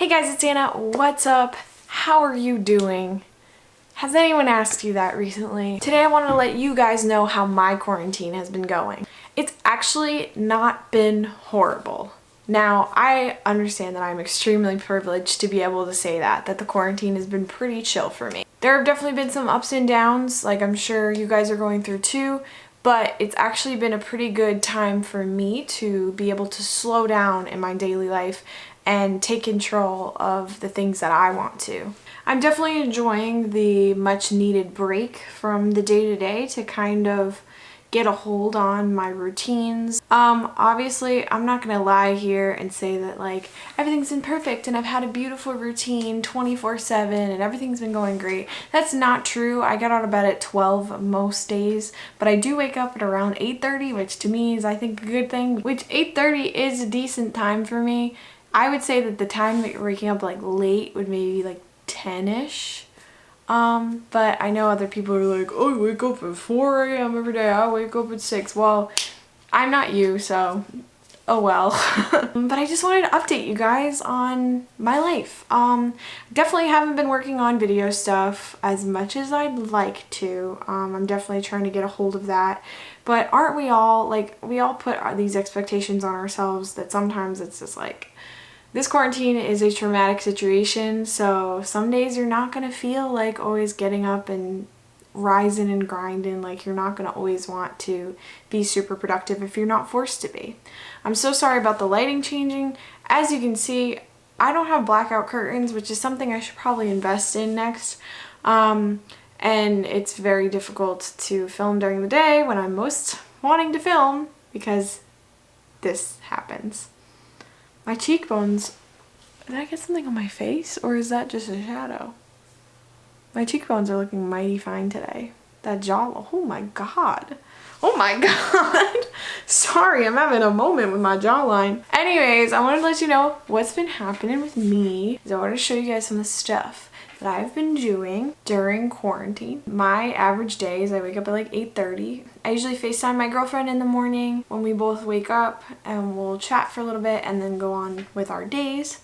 Hey guys, it's Anna. What's up? How are you doing? Has anyone asked you that recently? Today I wanted to let you guys know how my quarantine has been going. It's actually not been horrible. Now, I understand that I'm extremely privileged to be able to say that the quarantine has been pretty chill for me. There have definitely been some ups and downs, like I'm sure you guys are going through too, but it's actually been a pretty good time for me to be able to slow down in my daily life and take control of the things that I want to. I'm definitely enjoying the much needed break from the day-to-day to kind of get a hold on my routines. Obviously, I'm not gonna lie here and say that like everything's been perfect and I've had a beautiful routine 24/7 and everything's been going great. That's not true. I get out of bed at 12 most days, but I do wake up at around 8:30, which to me is I think a good thing, which 8:30 is a decent time for me. I would say that the time that you're waking up like late would maybe like 10-ish. But I know other people are like, oh, I wake up at 4 a.m. every day. I wake up at 6. Well, I'm not you, so oh well. But I just wanted to update you guys on my life. Definitely haven't been working on video stuff as much as I'd like to. I'm definitely trying to get a hold of that. But aren't we all, like, we all put these expectations on ourselves that sometimes it's just like, this quarantine is a traumatic situation, so some days you're not going to feel like always getting up and rising and grinding, like you're not going to always want to be super productive if you're not forced to be. I'm so sorry about the lighting changing. As you can see, I don't have blackout curtains, which is something I should probably invest in next. And it's very difficult to film during the day when I'm most wanting to film because this happens. My cheekbones, did I get something on my face or is that just a shadow? My cheekbones are looking mighty fine today. That jaw, oh my god. Oh my god. Sorry, I'm having a moment with my jawline. Anyways, I wanted to let you know what's been happening with me. I wanted to show you guys some of the stuff that I've been doing during quarantine. My average day is I wake up at like 8:30. I usually FaceTime my girlfriend in the morning when we both wake up and we'll chat for a little bit and then go on with our days.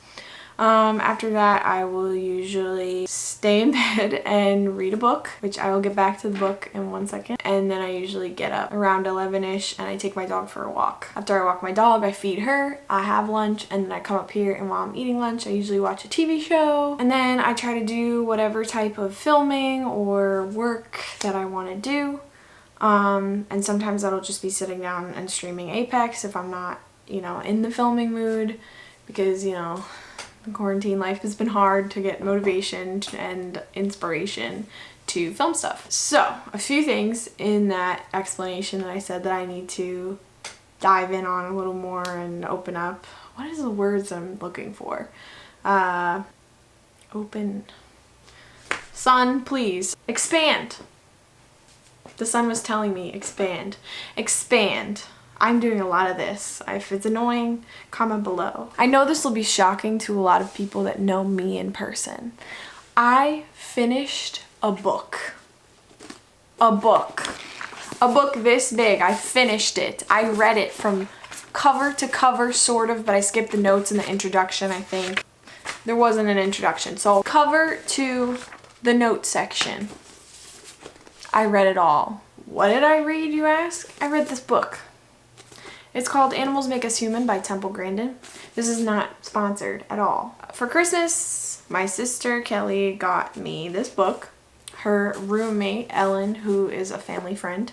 After that, I will usually stay in bed and read a book, which I will get back to the book in 1 second. And then I usually get up around 11-ish and I take my dog for a walk. After I walk my dog, I feed her, I have lunch, and then I come up here and while I'm eating lunch, I usually watch a TV show. And then I try to do whatever type of filming or work that I want to do. And sometimes that'll just be sitting down and streaming Apex if I'm not, in the filming mood because, quarantine life has been hard to get motivation and inspiration to film stuff. So, a few things in that explanation that I said that I need to dive in on a little more and open up. What is the words I'm looking for? Open. Sun, please. Expand. The sun was telling me expand. Expand. I'm doing a lot of this. If it's annoying, comment below. I know this will be shocking to a lot of people that know me in person. I finished a book. A book. A book this big. I finished it. I read it from cover to cover, sort of, but I skipped the notes in the introduction, I think. There wasn't an introduction. So cover to the note section. I read it all. What did I read, you ask? I read this book. It's called Animals Make Us Human by Temple Grandin. This is not sponsored at all. For Christmas, my sister Kelly got me this book. Her roommate, Ellen, who is a family friend,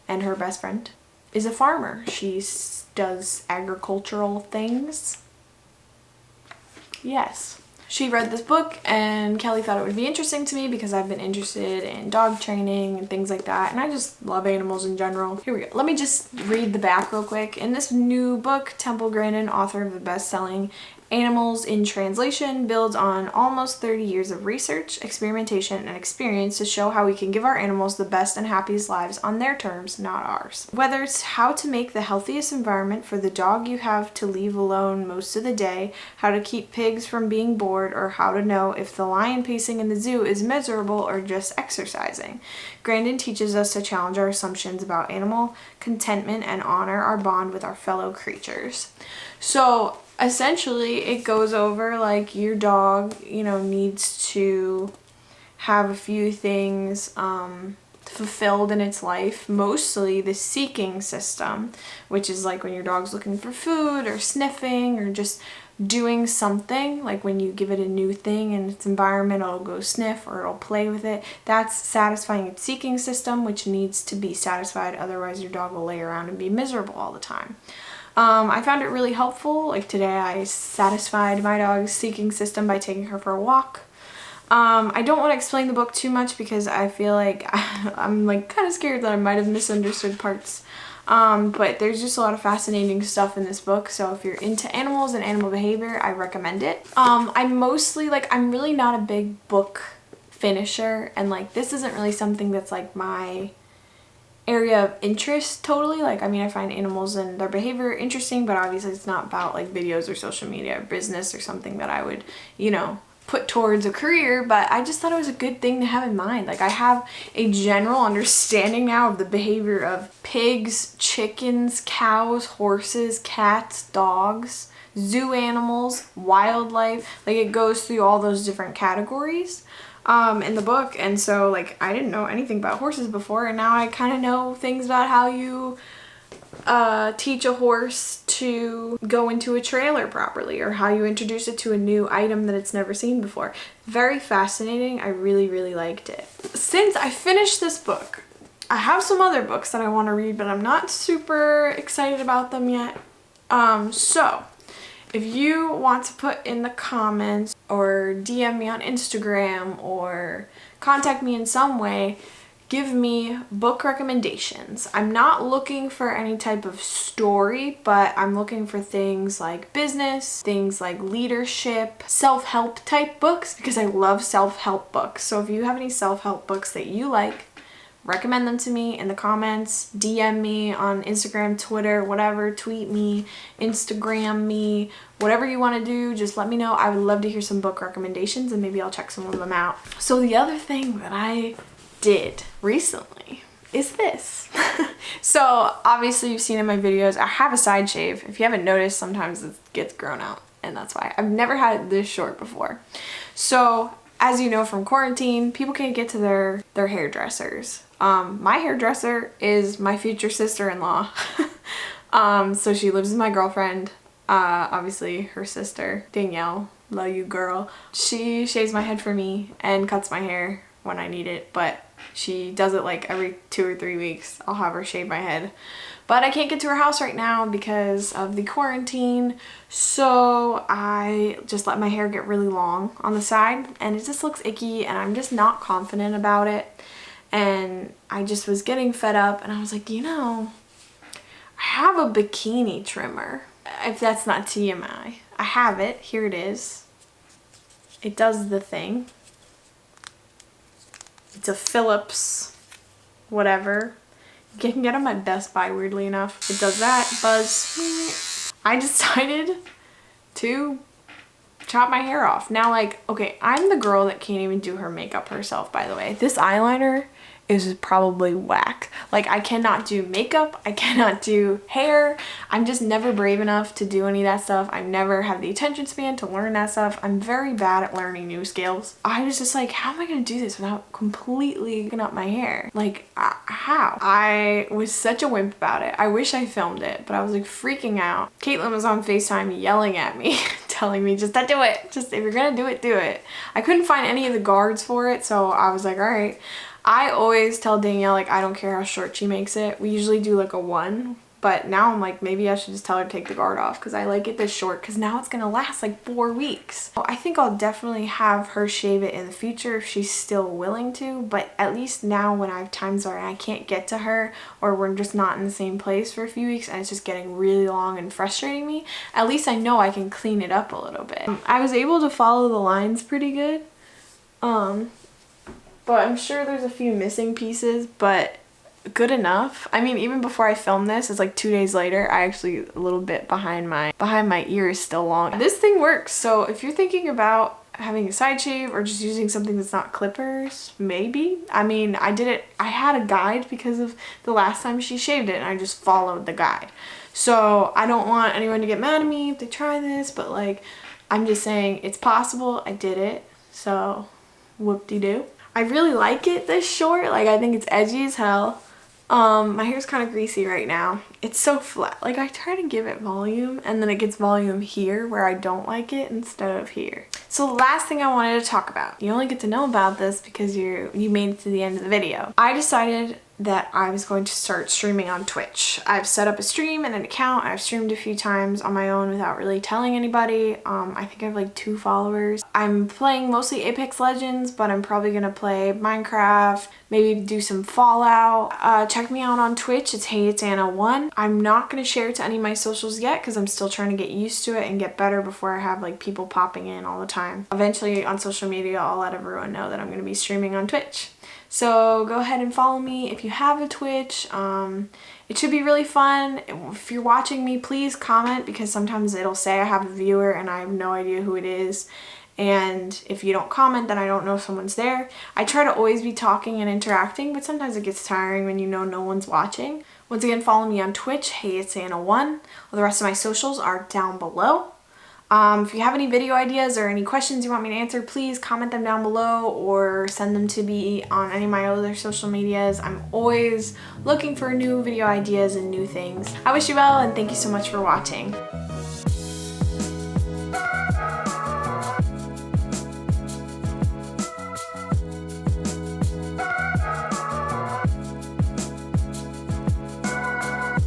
and her best friend, is a farmer. She does agricultural things. Yes. She read this book and Kelly thought it would be interesting to me because I've been interested in dog training and things like that, and I just love animals in general. Here we go. Let me just read the back real quick. In this new book, Temple Grandin, author of the best-selling Animals in Translation, builds on almost 30 years of research, experimentation, and experience to show how we can give our animals the best and happiest lives on their terms, not ours. Whether it's how to make the healthiest environment for the dog you have to leave alone most of the day, how to keep pigs from being bored, or how to know if the lion pacing in the zoo is miserable or just exercising, Grandin teaches us to challenge our assumptions about animal contentment and honor our bond with our fellow creatures. So essentially it goes over like your dog, you know, needs to have a few things fulfilled in its life, mostly the seeking system, which is like when your dog's looking for food or sniffing or just doing something, like when you give it a new thing in its environment, it'll go sniff or it'll play with it. That's satisfying its seeking system, which needs to be satisfied, otherwise your dog will lay around and be miserable all the time. I found it really helpful. Like today I satisfied my dog's seeking system by taking her for a walk. I don't want to explain the book too much because I feel like I'm like kind of scared that I might have misunderstood parts. But there's just a lot of fascinating stuff in this book. So if you're into animals and animal behavior, I recommend it. I'm mostly like, I'm really not a big book finisher, and like this isn't really something that's like my area of interest totally. Like, I mean, I find animals and their behavior interesting, but obviously it's not about like videos or social media or business or something that I would, you know, put towards a career. But I just thought it was a good thing to have in mind. Like, I have a general understanding now of the behavior of pigs, chickens, cows, horses, cats, dogs, zoo animals, wildlife. Like, it goes through all those different categories in the book. And so like I didn't know anything about horses before, and now I kind of know things about how you teach a horse to go into a trailer properly, or how you introduce it to a new item that it's never seen before. Very fascinating. I really liked it. Since I finished this book, I have some other books that I want to read, but I'm not super excited about them yet. So if you want to put in the comments or DM me on Instagram or contact me in some way, give me book recommendations. I'm not looking for any type of story, but I'm looking for things like business, things like leadership, self-help type books, because I love self-help books. So if you have any self-help books that you like, recommend them to me in the comments. DM me on Instagram, Twitter, whatever. Tweet me, Instagram me, whatever you want to do, just let me know. I would love to hear some book recommendations, and maybe I'll check some of them out. So the other thing that I did recently is this. So obviously you've seen in my videos, I have a side shave. If you haven't noticed, sometimes it gets grown out, and that's why. I've never had it this short before. So as you know from quarantine, people can't get to their hairdressers. My hairdresser is my future sister-in-law. So she lives with my girlfriend, obviously her sister, Danielle. Love you, girl. She shaves my head for me and cuts my hair when I need it, but she does it like every 2 or 3 weeks. I'll have her shave my head. But I can't get to her house right now because of the quarantine, so I just let my hair get really long on the side, and it just looks icky, and I'm just not confident about it. And I just was getting fed up, and I was like, you know, I have a bikini trimmer. If that's not TMI, I have it. Here it is. It does the thing. It's a Philips whatever. You can get them at Best Buy, weirdly enough. It does that. Buzz. I decided to chop my hair off. Now, like, okay, I'm the girl that can't even do her makeup herself, by the way. This eyeliner is probably whack. Like, I cannot do makeup. I cannot do hair. I'm just never brave enough to do any of that stuff. I never have the attention span to learn that stuff. I'm very bad at learning new skills. I was just like, how am I gonna do this without completely fucking up my hair? Like, how? I was such a wimp about it. I wish I filmed it, but I was like freaking out. Caitlin was on FaceTime yelling at me, telling me, just do it. Just, if you're gonna do it, do it. I couldn't find any of the guards for it, so I was like, all right. I always tell Danielle, like, I don't care how short she makes it. We usually do like a 1, but now I'm like, maybe I should just tell her to take the guard off, because I like it this short, because now it's gonna last like 4 weeks. So I think I'll definitely have her shave it in the future if she's still willing to, but at least now when I have times where I can't get to her, or we're just not in the same place for a few weeks and it's just getting really long and frustrating me, at least I know I can clean it up a little bit. I was able to follow the lines pretty good. But I'm sure there's a few missing pieces, but good enough. I mean, even before I filmed this, it's like 2 days later, I actually a little bit behind my ear is still long. This thing works. So if you're thinking about having a side shave or just using something that's not clippers, maybe. I mean, I did it, I had a guide because of the last time she shaved it, and I just followed the guide. So I don't want anyone to get mad at me if they try this, but like, I'm just saying it's possible. I did it. So whoop-de-doo. I really like it this short. Like, I think it's edgy as hell. My hair's kind of greasy right now. It's so flat. Like, I try to give it volume and then it gets volume here where I don't like it instead of here. So the last thing I wanted to talk about, you only get to know about this because you made it to the end of the video. I decided that I was going to start streaming on Twitch. I've set up a stream and an account. I've streamed a few times on my own without really telling anybody. I think I have like 2 followers. I'm playing mostly Apex Legends, but I'm probably gonna play Minecraft, maybe do some Fallout. Check me out on Twitch. It's Hey It's Anna 1. I'm not gonna share it to any of my socials yet because I'm still trying to get used to it and get better before I have like people popping in all the time. Eventually on social media, I'll let everyone know that I'm gonna be streaming on Twitch. So go ahead and follow me if you have a Twitch. It should be really fun. If you're watching me, please comment because sometimes it'll say I have a viewer and I have no idea who it is. And if you don't comment, then I don't know if someone's there. I try to always be talking and interacting, but sometimes it gets tiring when you know no one's watching. Once again, follow me on Twitch, Hey It's Anna 1. All the rest of my socials are down below. If you have any video ideas or any questions you want me to answer, please comment them down below or send them to me on any of my other social medias. I'm always looking for new video ideas and new things. I wish you well and thank you so much for watching.